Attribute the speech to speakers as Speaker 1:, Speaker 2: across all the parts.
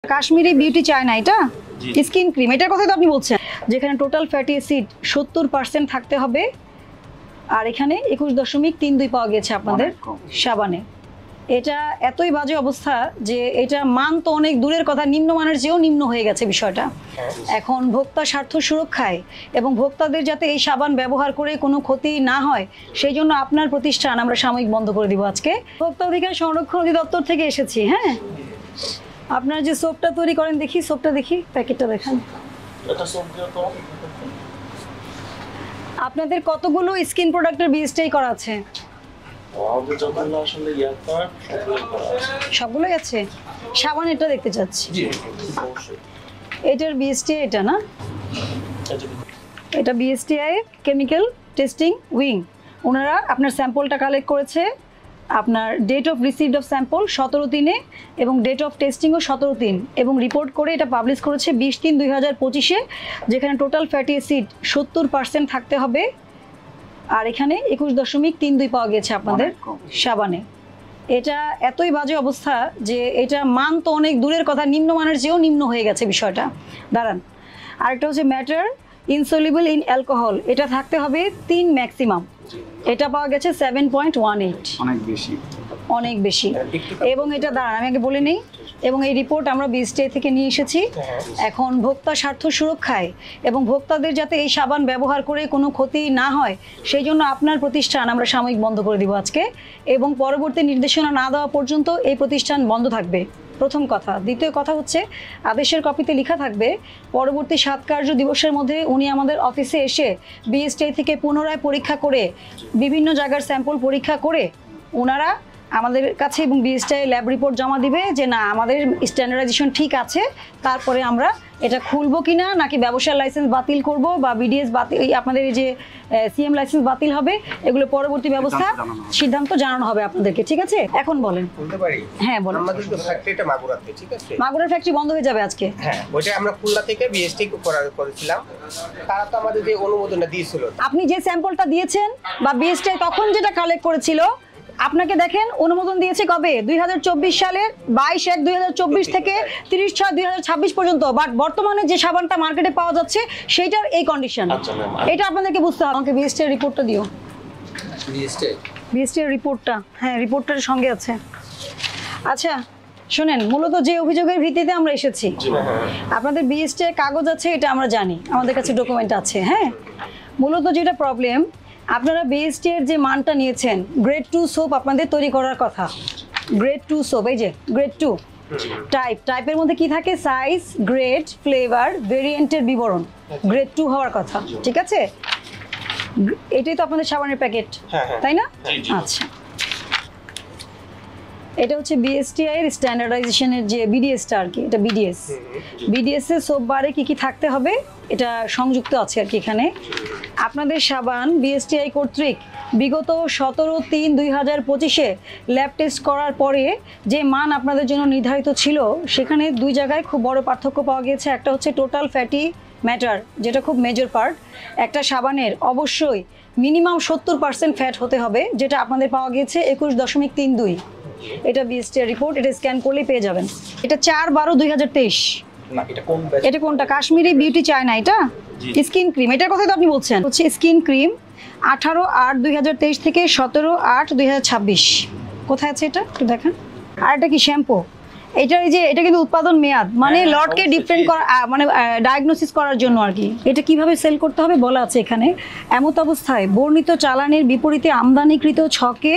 Speaker 1: Kashmiri beauty চায় না এটা স্কিন ক্রিম, এটার কথাই তো আপনি বলছেন, যেখানে টোটাল ফ্যাটি অ্যাসিড 70% থাকতে হবে, আর এখানে 21.32 পাওয়া গেছে আপনাদের সাবানে। এটা এতই বাজে অবস্থা যে এটা মান তো অনেক দূরের কথা, নিম্নমানের চেয়েও নিম্ন হয়ে গেছে বিষয়টা। এখন ভোক্তা স্বার্থ সুরক্ষায় এবং ভোক্তাদের যাতে এই সাবান ব্যবহার করে কোনো ক্ষতি না হয় সেই জন্য আপনার প্রতিষ্ঠান আমরা সাময়িক বন্ধ করে দিব আজকে। ভোক্তা অধিকার সংরক্ষণ অধিদপ্তর থেকে এসেছি। হ্যাঁ, আপনার যে সোপটা তৈরি করেন দেখি, সোপটা দেখি, প্যাকেটটা দেখান। আপনাদের কতগুলো স্কিন প্রোডাক্টের বিএসটিআই করা আছে? সবগুলোই আছে। সাবান এটা দেখতে চাচ্ছি, এটার বিএসটিআই এটা না, এটা বিএসটিআই কেমিক্যাল টেস্টিং উইং। ওনারা আপনার স্যাম্পলটা কালেক্ট করেছে, আপনার date of received of sample 17/3 এবং ডেট অফ টেস্টিংও 17/3 এবং রিপোর্ট করে এটা পাবলিশ করেছে 20/3/2025-এ, যেখানে টোটাল ফ্যাটি অ্যাসিড 70% থাকতে হবে, আর এখানে 21.32 পাওয়া গেছে আপনাদের সাবানে। এটা এতই বাজে অবস্থা যে এটা মান তো অনেক দূরের কথা, নিম্নমানের চেয়েও নিম্ন হয়ে গেছে বিষয়টা। দাঁড়ান, আরেকটা হচ্ছে ম্যাটার ইনসলিবল ইন অ্যালকোহল, এটা থাকতে হবে 3 ম্যাক্সিমাম, এটা পাওয়া গেছে 7.18, অনেক বেশি। এবং এটা দাঁড়ান আমি আগে বলে নেই, এবং এই রিপোর্ট আমরা বিএসটিআই থেকে নিয়ে এসেছি। এখন ভোক্তা স্বার্থ সুরক্ষায় এবং ভোক্তাদের যাতে এই সাবান ব্যবহার করে কোনো ক্ষতি না হয় সেই জন্য আপনার প্রতিষ্ঠান আমরা সাময়িক বন্ধ করে দিব আজকে, এবং পরবর্তী নির্দেশনা না দেওয়া পর্যন্ত এই প্রতিষ্ঠান বন্ধ থাকবে, প্রথম কথা। দ্বিতীয় কথা হচ্ছে আদেশের কপিতে লেখা থাকবে পরবর্তী 7 কার্য দিবসের মধ্যে উনি আমাদের অফিসে এসে বিএসটিআই থেকে পুনরায় পরীক্ষা করে বিভিন্ন জায়গার স্যাম্পল পরীক্ষা করে ওনারা আমাদের কাছে এবং বিএসটিআই ল্যাব রিপোর্ট জমা দিবে যে না আমাদের স্ট্যান্ডার্ডাইজেশন ঠিক আছে, তারপরে আমরা এটা খুলবো কিনা নাকি ব্যবসার লাইসেন্স বাতিল করব বা বিডিএস বাতিল, আপনাদের এই যে সিএম লাইসেন্স বাতিল হবে, এগুলো পরবর্তী ব্যবস্থা সিদ্ধান্ত জানানো হবে আপনাদেরকে। ঠিক আছে, এখন বলেন।
Speaker 2: বলতে পারি?
Speaker 1: হ্যাঁ বলেন।
Speaker 2: আমাদের তো ফ্যাক্টরিটা মাগুরাতে, ঠিক আছে?
Speaker 1: মাগুরার ফ্যাক্টরি বন্ধ হয়ে যাবে আজকে?
Speaker 2: হ্যাঁ, ওইটা আমরা খুলনা থেকে বিএসটি করেছিলাম, তারা তো আমাদের যে অনুমোদনটা দিয়েছিল।
Speaker 1: আপনি যে স্যাম্পলটা দিয়েছেন বা বিএসটিআই তখন যেটা কালেক্ট করেছিল আপনাকে দেখেন অনুমোদন দিয়েছে কবে? 2024 সালের 22/1/2024 থেকে 30/6/2026 পর্যন্ত। বাট বর্তমানে যে সাবানটা মার্কেটে পাওয়া যাচ্ছে সেইটার এই কন্ডিশন, এটা আপনাদেরকে বুঝতে হবে। আমাকে বিএসটিআই রিপোর্টটা দিও। বিএসটিআই রিপোর্টটা, হ্যাঁ রিপোর্টটার সঙ্গে আছে। আচ্ছা শোনেন, মূলত যে অভিযোগের ভিত্তিতে আমরা এসেছি, আপনাদের বিএসটিআই কাগজ আছে এটা আমরা জানি, আমাদের কাছে ডকুমেন্ট আছে। হ্যাঁ, মূলত যেটা প্রবলেম, আপনারা বিএসটিআই এর যে মানটা নিয়েছেন, গ্রেড 2 সোপ আপনাদের তৈরি করার কথা, গ্রেড 2 সোপ, এই যে গ্রেড 2 টাইপের মধ্যে কি থাকে? সাইজ, গ্রেড, ফ্লেভার, ভেরিয়েন্টের বিবরণ, গ্রেড 2 হওয়ার কথা। ঠিক আছে, এটাই তো আপনাদের সাবানের প্যাকেট, তাই না? আচ্ছা, এটা হচ্ছে বিএসটিআই এর স্ট্যান্ডার্ডাইজেশনের যে বিডিএসটা আর কি, এটা বিডিএস এর সোপ বারে কি কি থাকতে হবে এটা সংযুক্ত আছে আর কি এখানে। আপনাদের সাবান বিএসটিআই কর্তৃক বিগত 17/3/2025-এ ল্যাব টেস্ট করার পরে যে মান আপনাদের জন্য নির্ধারিত ছিল সেখানে 2 জায়গায় খুব বড় পার্থক্য পাওয়া গিয়েছে। একটা হচ্ছে টোটাল ফ্যাটি ম্যাটার, যেটা খুব মেজর পার্ট। একটা সাবানের অবশ্যই মিনিমাম 70% ফ্যাট হতে হবে, যেটা আপনাদের পাওয়া গিয়েছে 21.32। এটা বিএসটিআই রিপোর্ট, এটা স্ক্যান করলেই পেয়ে যাবেন। এটা 4/12/2023।
Speaker 2: না, এটা কোন ব্যাচ?
Speaker 1: এটা কোনটা? কাশ্মীরি বিউটি চায় না এটা স্কিন ক্রিম, এটার কথাই তো আপনি বলছেন। হচ্ছে স্কিন ক্রিম 18/8/2023 থেকে 17/8/2026। কোথায় আছে এটা একটু দেখেন। আর এটা কি শ্যাম্পু? এটা এই যে এটা কিন্তু উৎপাদন মেয়াদ, মানে লটকে ডিফারেন্ট করা, মানে ডায়াগনোসিস করার জন্য আর কি। এটা কিভাবে সেল করতে হবে বলা আছে এখানে। এমত অবস্থায় বর্ণিত চালানের বিপরীতে আমদানিকৃত ছকে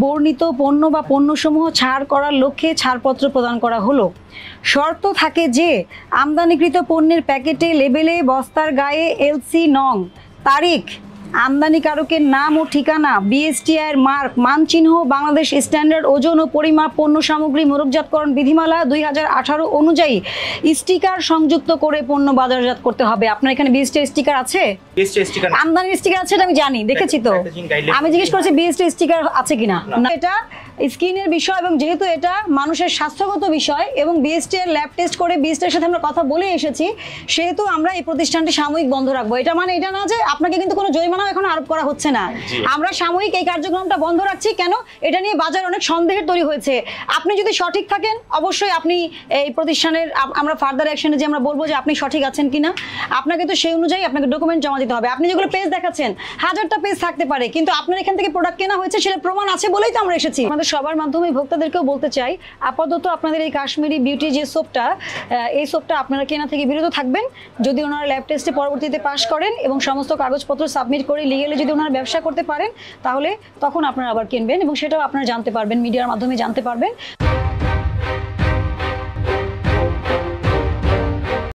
Speaker 1: বর্ণিত পণ্য বা পণ্যসমূহ ছাড় করার লক্ষ্যে ছাড়পত্র প্রদান করা হলো। শর্ত থাকে যে আমদানিকৃত পণ্যের প্যাকেটে, লেবেলে, বস্তার গায়ে এলসি নং, তারিখ, আমদানিকারকের নাম ও ঠিকানা, বিএসটিআই এর মার্ক, মানচিহ্ন, বাংলাদেশ স্ট্যান্ডার্ড ওজন ও পরিমাপ, পণ্য সামগ্রী মোড়কজাতকরণ বিধিমালা 2018 অনুযায়ী স্টিকার সংযুক্ত করে পণ্য বাজারজাত করতে হবে। আপনার এখানে বিএসটিআই স্টিকার আছে? আমদানির স্টিকার আছে, এটা আমি জানি, দেখেছি তো। আমি জিজ্ঞেস করছি বিএসটিআই স্টিকার আছে কিনা। এটা স্কিনের বিষয় এবং যেহেতু এটা মানুষের স্বাস্থ্যগত বিষয় এবং বিএসটিআই ল্যাব টেস্ট করে বিএসটিআই এর সাথে আমরা কথা বলে এসেছি, সেহেতু আমরা এই প্রতিষ্ঠানটি সাময়িক বন্ধ রাখবো। এটা মানে এটা না যে আপনাকে কিন্তু কোনো জরিমানা জরিমানাও এখন আরোপ করা হচ্ছে না। আমরা সাময়িক এই কার্যক্রমটা বন্ধ রাখছি। কেন? এটা নিয়ে বাজার অনেক সন্দেহের তৈরি হয়েছে। আপনি যদি সঠিক থাকেন অবশ্যই আপনি এই প্রতিষ্ঠানের আমরা ফার্দার অ্যাকশনে যে আমরা বলবো যে আপনি সঠিক আছেন কিনা, আপনাকে তো সেই অনুযায়ী আপনাকে ডকুমেন্ট জমা দিতে হবে। আপনি যেগুলো পেজ দেখাচ্ছেন হাজারটা পেজ থাকতে পারে, কিন্তু আপনার এখান থেকে প্রোডাক্ট কেনা হয়েছে সেটা প্রমাণ আছে বলেই তো আমরা এসেছি। আমাদের সবার মাধ্যমে ভোক্তাদেরকেও বলতে চাই, আপাতত আপনাদের এই কাশ্মীরি বিউটি যে সোপটা, এই সোপটা আপনারা কেনা থেকে বিরত থাকবেন। যদি ওনারা ল্যাব টেস্টে পরবর্তীতে পাশ করেন এবং সমস্ত কাগজপত্র সাবমিট করে লিগেলি যদি ওনারা ব্যবসা করতে পারেন, তাহলে তখন আপনারা আবার কিনবেন এবং সেটাও আপনারা জানতে পারবেন, মিডিয়ার মাধ্যমে জানতে পারবেন।